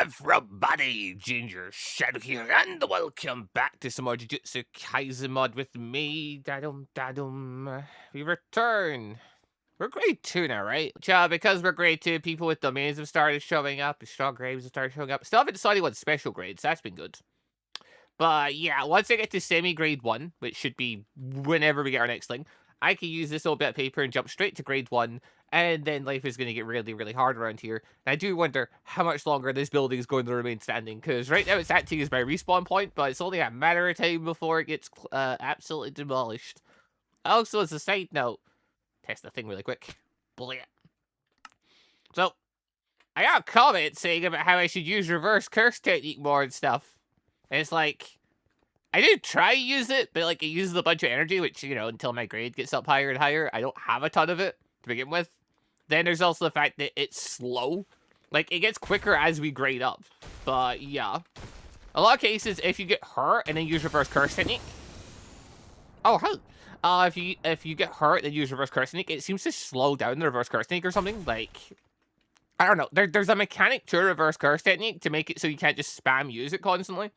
Everybody, Gingershadow here, and welcome back to some more Jujutsu Kaisen mod with me, Dadum. We return. We're grade 2 now, right? Because we're grade 2, people with domains have started showing up, strong grades have started showing up. Still haven't decided what special grades, that's been good. But yeah, once I get to semi-grade 1, which should be whenever we get our next thing, I can use this little bit of paper and jump straight to grade 1, and then life is going to get really, really hard around here. And I do wonder how much longer this building is going to remain standing, because right now it's acting as my respawn point, but it's only a matter of time before it gets absolutely demolished. Also, as a side note, test the thing really quick. Blah. So, I got a comment saying about how I should use reverse curse technique more and stuff. And it's like, I did try to use it, but like it uses a bunch of energy, which, you know, until my grade gets up higher and higher, I don't have a ton of it to begin with. Then there's also the fact that it's slow. Like, it gets quicker as we grade up. But, yeah. A lot of cases, if you get hurt and then use reverse curse technique... Oh, how? If you get hurt and use reverse curse technique, it seems to slow down the reverse curse technique or something. Like, I don't know. There's a mechanic to reverse curse technique to make it so you can't just spam use it constantly.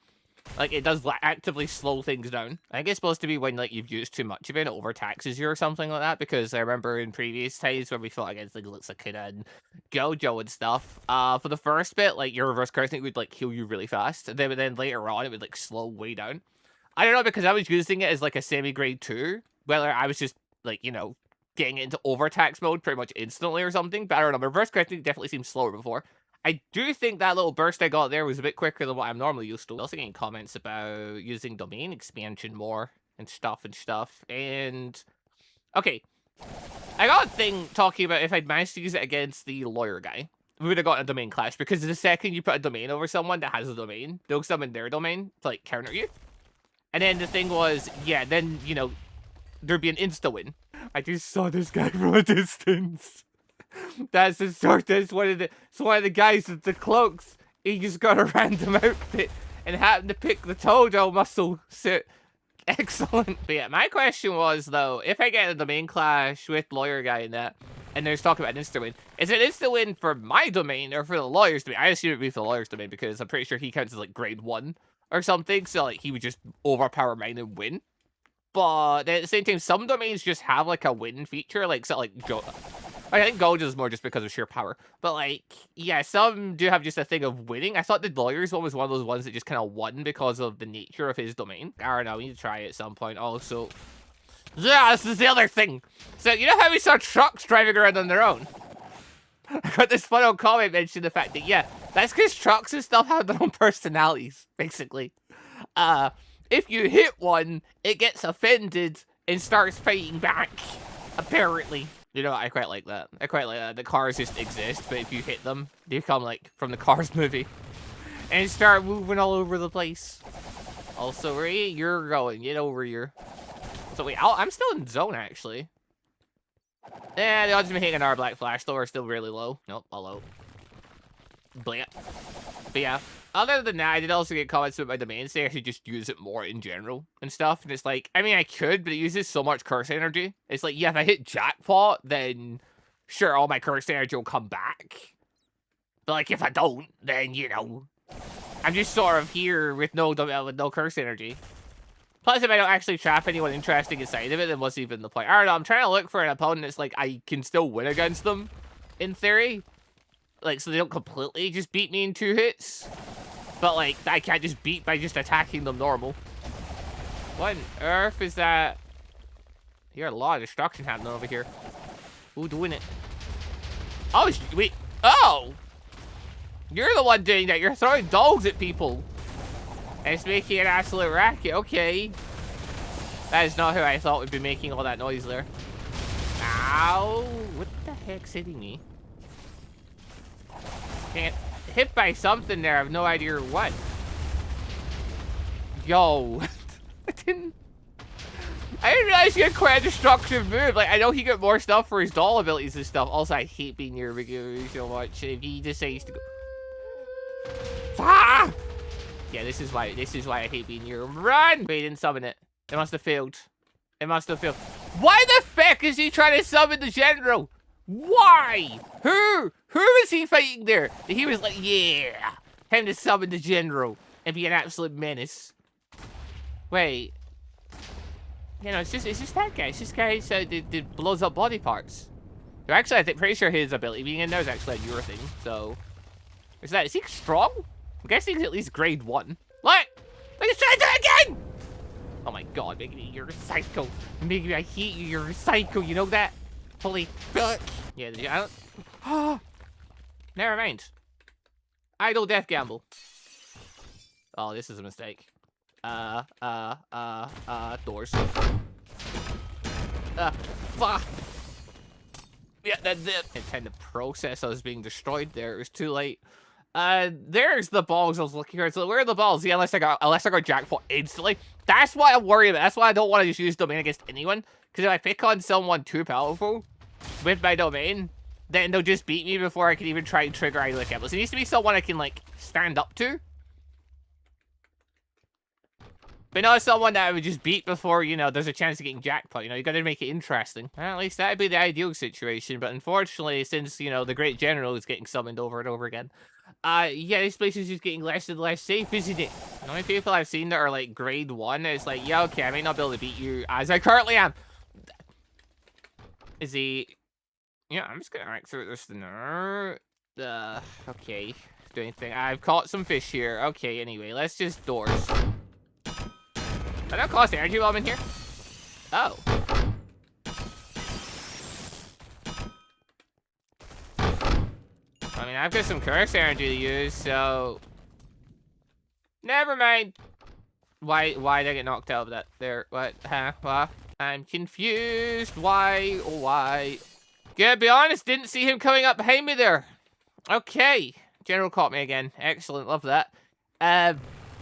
Like, it does actively slow things down. I think it's supposed to be when, like, you've used too much of it, it overtaxes you or something like that, because I remember in previous times when we fought against, like, Luxakuna and Gojo and stuff, for the first bit, like, your reverse curse would, like, heal you really fast, and then later on, it would, like, slow way down. I don't know, because I was using it as, like, a semi-grade 2, whether I was just, like, you know, getting into overtax mode pretty much instantly or something, but I don't know, reverse curse definitely seemed slower before. I do think that little burst I got there was a bit quicker than what I'm normally used to. Also getting comments about using domain expansion more and stuff. And okay, I got a thing talking about if I'd managed to use it against the lawyer guy, we would have gotten a domain clash, because the second you put a domain over someone that has a domain, they'll summon their domain to, like, counter you. And then the thing was, yeah, then, you know, there'd be an insta-win. I just saw this guy from a distance. That's the sort. That's one of the guys with the cloaks. He just got a random outfit and happened to pick the Todo muscle suit. Excellent. But yeah, my question was though, if I get a domain clash with lawyer guy in that, and there's talking about an insta win, is it insta win for my domain or for the lawyer's domain? I assume it'd be for the lawyer's domain because I'm pretty sure he counts as like grade 1 or something. So like he would just overpower mine and win. But at the same time, some domains just have like a win feature, like so like I think Gold is more just because of sheer power. But, like, yeah, some do have just a thing of winning. I thought the lawyer's one was one of those ones that just kind of won because of the nature of his domain. I don't know, we need to try it at some point also. Yeah, this is the other thing. So, you know how we saw trucks driving around on their own? I got this fun old comment mentioning the fact that, yeah, that's because trucks and stuff have their own personalities, basically. If you hit one, it gets offended and starts fighting back, apparently. You know, I quite like that. I quite like that. The cars just exist, but if you hit them, they become like from the Cars movie. And start moving all over the place. Also, where you're going, get over here. So wait, I'm still in zone, actually. Yeah, the odds of me hitting our black flash, though, are still really low. Nope, all low. But yeah. Other than that, I did also get comments about my domain saying I should just use it more in general and stuff. And it's like, I mean, I could, but it uses so much curse energy. It's like, yeah, if I hit Jackpot, then sure, all my curse energy will come back. But like, if I don't, then, you know, I'm just sort of here with no curse energy. Plus, if I don't actually trap anyone interesting inside of it, then what's even the point? I don't know, I'm trying to look for an opponent that's like, I can still win against them, in theory. Like, so they don't completely just beat me in 2 hits. But, like, I can't just beat by just attacking them normal. What on earth is that? You got a lot of destruction happening over here. Who doing it? Oh, wait. Oh! You're the one doing that. You're throwing dogs at people. And it's making an absolute racket. Okay. That is not who I thought would be making all that noise there. Ow. What the heck's hitting me? Can't hit by something there. I have no idea what. Yo. I didn't realize he had quite a destructive move. Like, I know he got more stuff for his doll abilities and stuff. Also, I hate being near Rigu so much. If he decides to go... Ah! Yeah, this is why I hate being near him. Run! But he didn't summon it. It must have failed. It must have failed. Why the feck is he trying to summon the general? Why? Who is he fighting there? He was like, yeah, him to summon the general and be an absolute menace. Wait. You know, it's just that guy. It's this guy that blows up body parts. So actually, I'm pretty sure his ability being in there is actually a newer thing. So, is he strong? I'm guessing he's at least grade 1. Look! Look, he's trying to do it again! Oh my god, Miggity, you're a psycho. Miggity, I hate you, you're a psycho, you know that? Holy fuck. Yeah, I don't... Never mind. Idle death gamble. Oh, this is a mistake. Doors. Fuck. Yeah, that intend to process I was being destroyed there. It was too late. There's the balls I was looking for. So where are the balls? Yeah, unless I got Jackpot instantly. That's what I'm worried about. That's why I don't want to just use domain against anyone. Because if I pick on someone too powerful with my domain, then they'll just beat me before I can even try and trigger idle cables. It needs to be someone I can, like, stand up to. But not someone that I would just beat before, you know, there's a chance of getting Jackpot. You know, you gotta make it interesting. Well, at least that'd be the ideal situation. But unfortunately, since, you know, the Great General is getting summoned over and over again, yeah, this place is just getting less and less safe, isn't it? The only people I've seen that are, like, grade 1, it's like, yeah, okay, I might not be able to beat you as I currently am. Is he... Yeah, I'm just gonna act through this now. Okay. Do anything. I've caught some fish here. Okay, anyway, let's just doors. I don't cost energy while I'm in here. Oh. I mean, I've got some curse energy to use, so... Never mind. Why did I get knocked out of that there? What? Huh? What? I'm confused. Why? Why? Gotta be honest, didn't see him coming up behind me there. Okay. General caught me again. Excellent, love that.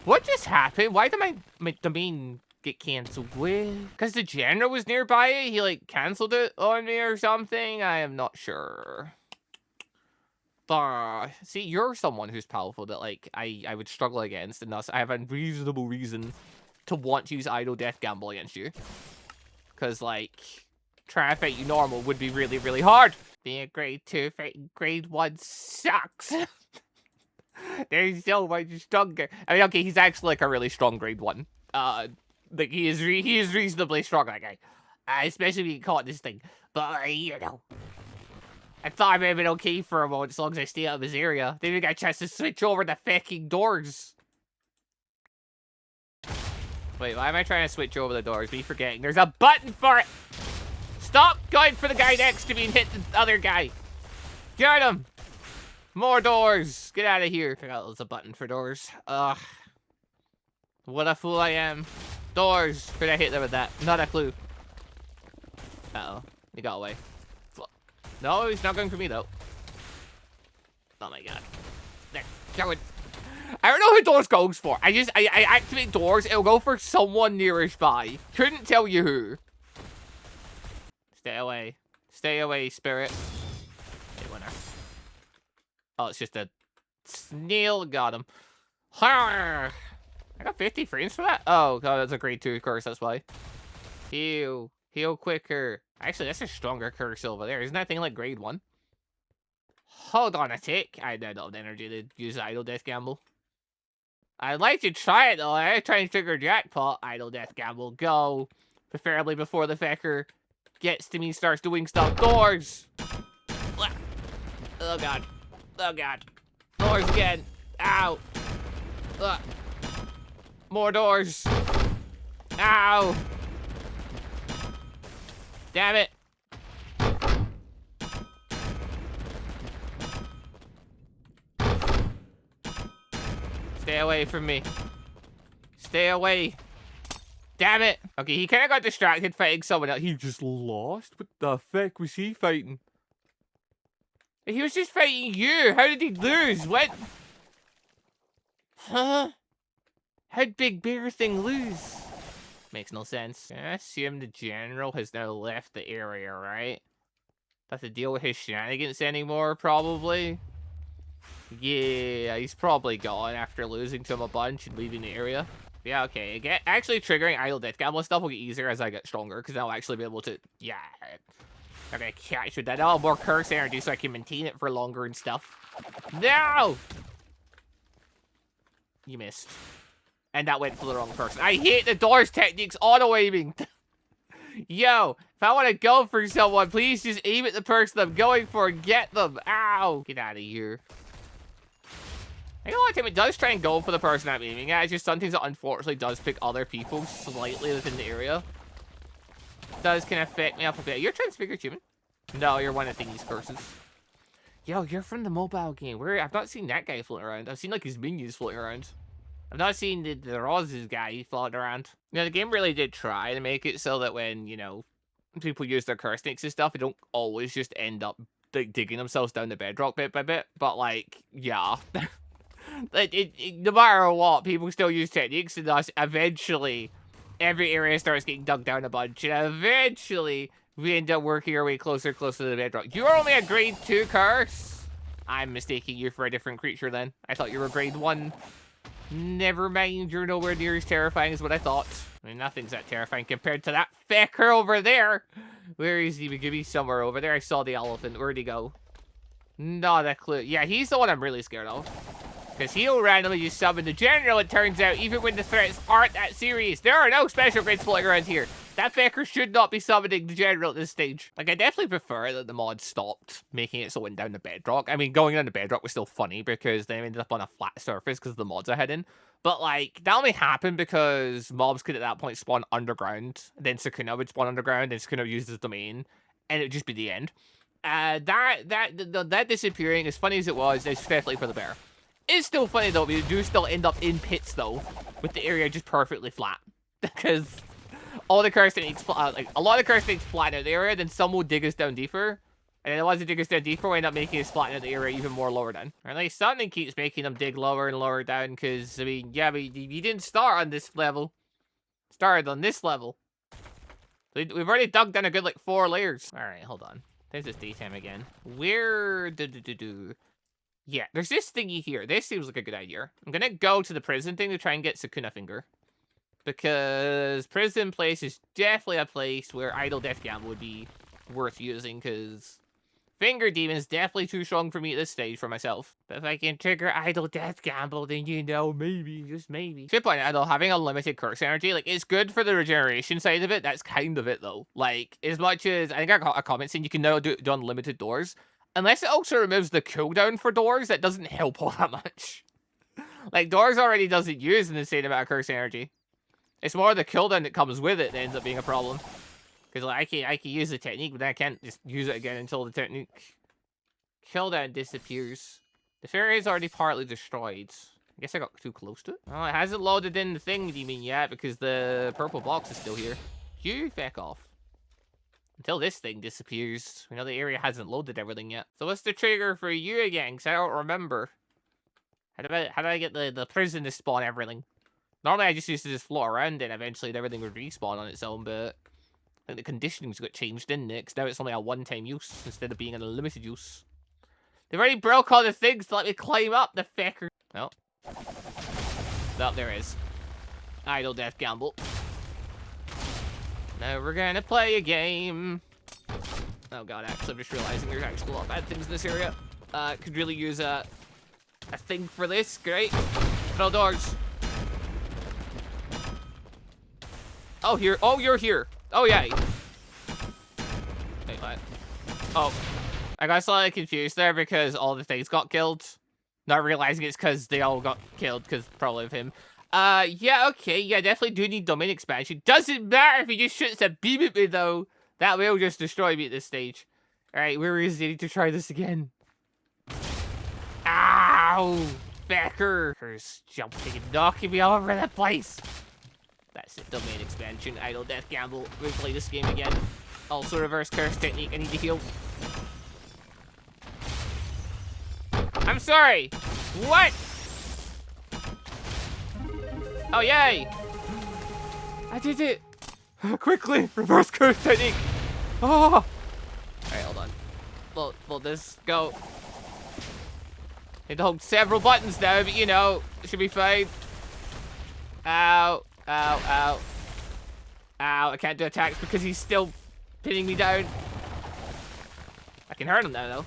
What just happened? Why did my domain get cancelled? Because the general was nearby? He, like, cancelled it on me or something? I am not sure. See, you're someone who's powerful that, like, I would struggle against, and thus I have a reasonable reason to want to use idle death gamble against you. Because, like, trying to fight you normal would be really, really hard. Being a grade 2 fighting grade 1 sucks. There's so much stronger. I mean, okay, he's actually, like, a really strong grade 1. Like, he is reasonably strong, that guy. Especially being caught in this thing. But, you know. I thought I may have been okay for a moment, as long as I stay out of his area. They even got a chance to switch over the fucking doors. Wait, why am I trying to switch over the doors? Me forgetting. There's a button for it! Stop going for the guy next to me and hit the other guy. Get him! More doors! Get out of here. I forgot there's a button for doors. Ugh. What a fool I am. Doors! Could I hit them with that? Not a clue. Uh-oh. He got away. No, he's not going for me, though. Oh, my God. There. Going. I don't know who doors goes for. I activate doors. It'll go for someone nearest by. Couldn't tell you who. Stay away. Stay away, spirit. Okay, winner. Oh, it's just a snail. Got him. I got 50 frames for that? Oh, God, that's a grade 2 curse. That's why. Heal. Heal quicker. Actually, that's a stronger curse over there. Isn't that thing like grade 1? Hold on a tick. I don't have the energy to use idle death gamble. I'd like to try it, though. I try and trigger Jackpot. Idle death gamble. Go. Preferably before the fecker gets to me, starts doing stuff. Doors! Oh, God. Oh, God. Doors again. Ow. Ugh. More doors. Ow. Damn it. Stay away from me. Stay away. Damn it. Okay, he kind of got distracted fighting someone else. He just lost? What the fuck was he fighting? He was just fighting you. How did he lose? What? Huh? How'd Big Bear Thing lose? Makes no sense. I assume the general has now left the area, right? Have to deal with his shenanigans anymore, probably. Yeah, he's probably gone after losing to him a bunch and leaving the area. Yeah, okay. Actually triggering idle death gamble stuff will get easier as I get stronger, because I'll actually be able to... Yeah. I'm gonna catch with that. I'll have more curse energy so I can maintain it for longer and stuff. No! You missed. And that went for the wrong person. I hate the doors techniques auto-aiming. Yo, if I want to go for someone, please just aim at the person I'm going for and get them. Ow. Get out of here. I think a lot of time it does try and go for the person I'm aiming at. It's just sometimes it unfortunately does pick other people slightly within the area. It does kind of affect me up a bit. You're Transfigured Human? No, you're one of Thingy's curses. Yo, you're from the mobile game. I've not seen that guy floating around. I've seen like his minions floating around. I've not seen the Roz's guy floating around. You know, the game really did try to make it so that when, you know, people use their curse techniques and stuff, they don't always just end up like digging themselves down the bedrock bit by bit. But like, yeah. No matter what, people still use techniques, and thus eventually every area starts getting dug down a bunch, and eventually we end up working our way closer and closer to the bedrock. You're only a grade 2 curse? I'm mistaking you for a different creature then. I thought you were grade 1. Never mind, you're nowhere near as terrifying as what I thought. I mean, nothing's that terrifying compared to that fecker over there. Where is he? Give me somewhere over there. I saw the elephant. Where'd he go? Not a clue. Yeah, he's the one I'm really scared of. Because he'll randomly just summon the general, it turns out, even when the threats aren't that serious. There are no special grades floating around here. That fecker should not be summoning the general at this stage. Like, I definitely prefer that the mod stopped making it so it went down the bedrock. I mean, going down the bedrock was still funny because they ended up on a flat surface because the mods are hidden. But, like, that only happened because mobs could at that point spawn underground. Then Sukuna would spawn underground, then Sukuna would use his domain, and it would just be the end. That disappearing, as funny as it was, is definitely for the bear. It's still funny though, we do still end up in pits though, with the area just perfectly flat. Because all the curse techniques, like, a lot of curse techniques flatten out the area, then some will dig us down deeper. And then the ones that dig us down deeper will end up making us flatten out the area even more lower down. Or at least something keeps making them dig lower and lower down, because, I mean, yeah, but you didn't start on this level. Started on this level. We've already dug down a good, like, 4 layers. Alright, hold on. There's this daytime again. Where Yeah, there's this thingy here. This seems like a good idea. I'm gonna go to the prison thing to try and get Sukuna Finger. Because prison place is definitely a place where Idle Death Gamble would be worth using, because Finger Demon is definitely too strong for me at this stage for myself. But if I can trigger Idle Death Gamble, then you know, maybe, just maybe. Should point out though, having unlimited curse energy, like, it's good for the regeneration side of it. That's kind of it though. Like, as much as, I think I got a comment saying you can now do unlimited doors. Unless it also removes the cooldown for doors, that doesn't help all that much. Like, doors already doesn't use an insane amount of curse energy. It's more the cooldown that comes with it that ends up being a problem. Because, like, I can use the technique, but then I can't just use it again until the technique cooldown disappears. The fairy is already partly destroyed. I guess I got too close to it. Oh, it hasn't loaded in the thing, you mean, yet, because the purple box is still here. You feck off. Until this thing disappears. We know the area hasn't loaded everything yet. So what's the trigger for you again? Because I don't remember. How do I get the prison to spawn everything? Normally I just used to just float around and eventually everything would respawn on its own, but I think the conditioning's got changed, didn't it? Because now it's only a one-time use instead of being an unlimited use. They've already broke all the things to let me climb up, the fecker. No. Oh, there is. Idle Death Gamble. Now we're gonna play a game. Oh god, actually, I'm just realizing there's actually a lot of bad things in this area. Could really use a thing for this. Great. No doors. Oh, here. Oh, you're here. Oh, yeah. Wait, what? Oh. I got slightly confused there because all the things got killed. Not realizing it's because they all got killed because probably of him. Yeah, okay, yeah, definitely do need domain expansion. Doesn't matter if he just shoots a beam at me, though. That will just destroy me at this stage. Alright, where is he? I need to try this again. Ow! Becker! He's jumping and knocking me all over the place. That's it, domain expansion, Idle Death Gamble. We'll play this game again. Also reverse curse technique, I need to heal. I'm sorry! What? Oh, yay! I did it! Quickly! Reverse curse technique! Oh! Alright, hold on. Will this go? Need to hold several buttons now, but you know, it should be fine. Ow. Ow, ow. Ow, I can't do attacks because he's still pinning me down. I can hurt him now, though.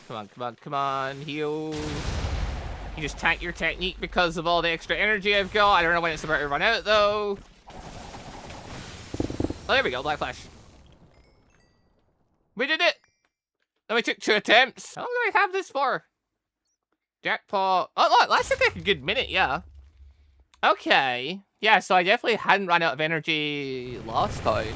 Come on, come on, come on. Heal. You just tank your technique because of all the extra energy I've got. I don't know when it's about to run out, though. Oh, there we go. Black Flash. We did it! And we took 2 attempts. How long do I have this for? Jackpot. Oh, look, that took like a good minute, yeah. Okay. Yeah, so I definitely hadn't run out of energy last time.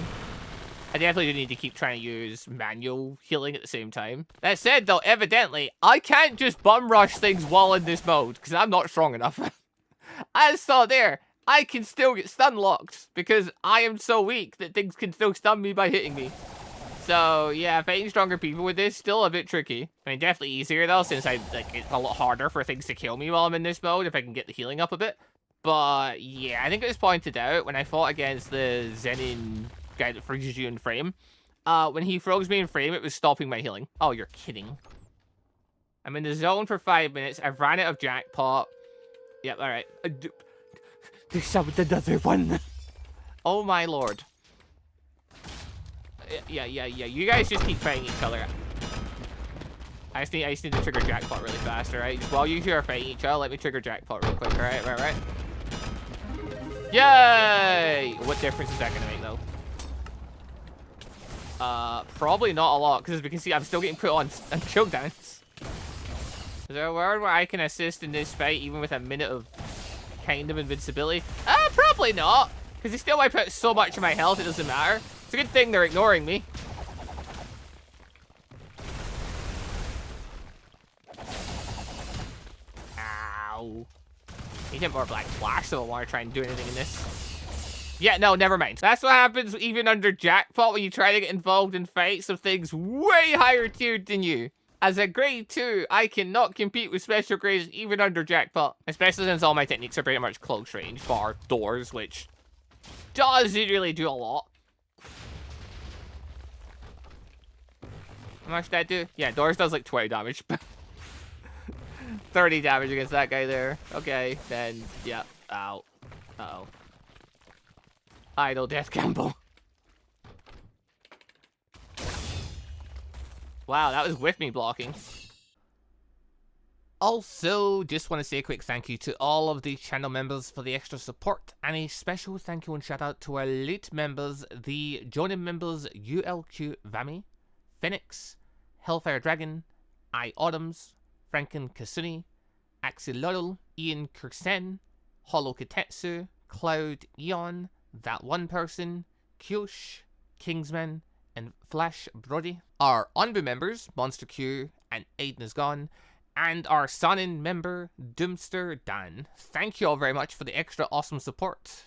I definitely do need to keep trying to use manual healing at the same time. That said, though, evidently, I can't just bum rush things while in this mode, because I'm not strong enough. As saw there, I can still get stun locked, because I am so weak that things can still stun me by hitting me. So, yeah, fighting stronger people with this, still a bit tricky. I mean, definitely easier, though, since it's a lot harder for things to kill me while I'm in this mode, if I can get the healing up a bit. But, yeah, I think it was pointed out when I fought against the Zenin guy that freezes you in frame. When he froze me in frame, it was stopping my healing. Oh, you're kidding. I'm in the zone for 5 minutes. I've ran out of Jackpot. Yep, alright. They summoned another one. Oh, my lord. Yeah. You guys just keep fighting each other. I just need to trigger Jackpot really fast, alright? While you two are fighting each other, let me trigger Jackpot real quick, alright? Right. Yay! What difference is that gonna make, though? Probably not a lot, because as we can see, I'm still getting put on chokedowns. Is there a word where I can assist in this fight, even with a minute of kind of invincibility? Probably not, because they still wipe out so much of my health, it doesn't matter. It's a good thing they're ignoring me. Ow. Need him more Black Flash, so I want to try and do anything in this. Yeah, no, never mind. That's what happens even under Jackpot when you try to get involved in fights of things way higher tiered than you. As a grade 2, I cannot compete with special grades even under Jackpot. Especially since all my techniques are pretty much close range, bar doors, which doesn't really do a lot. How much did that do? Yeah, doors does like 20 damage. 30 damage against that guy there. Okay, then, yeah. Ow. Uh-oh. Idle death combo. Wow, that was with me blocking. Also, just want to say a quick thank you to all of the channel members for the extra support, and a special thank you and shout out to our elite members, the joining members ULQ Vami, Phoenix, Hellfire Dragon, I Autumns, Franken Kasuni, Axolotl, Ian Kursen, Hollow Kitetsu, Cloud Eon, That One Person, Kyosh, Kingsman, and Flash Brody. Our ANBU members, MonsterQ and AdenIsGone, and our Sanin member, Doomster Dan. Thank you all very much for the extra awesome support.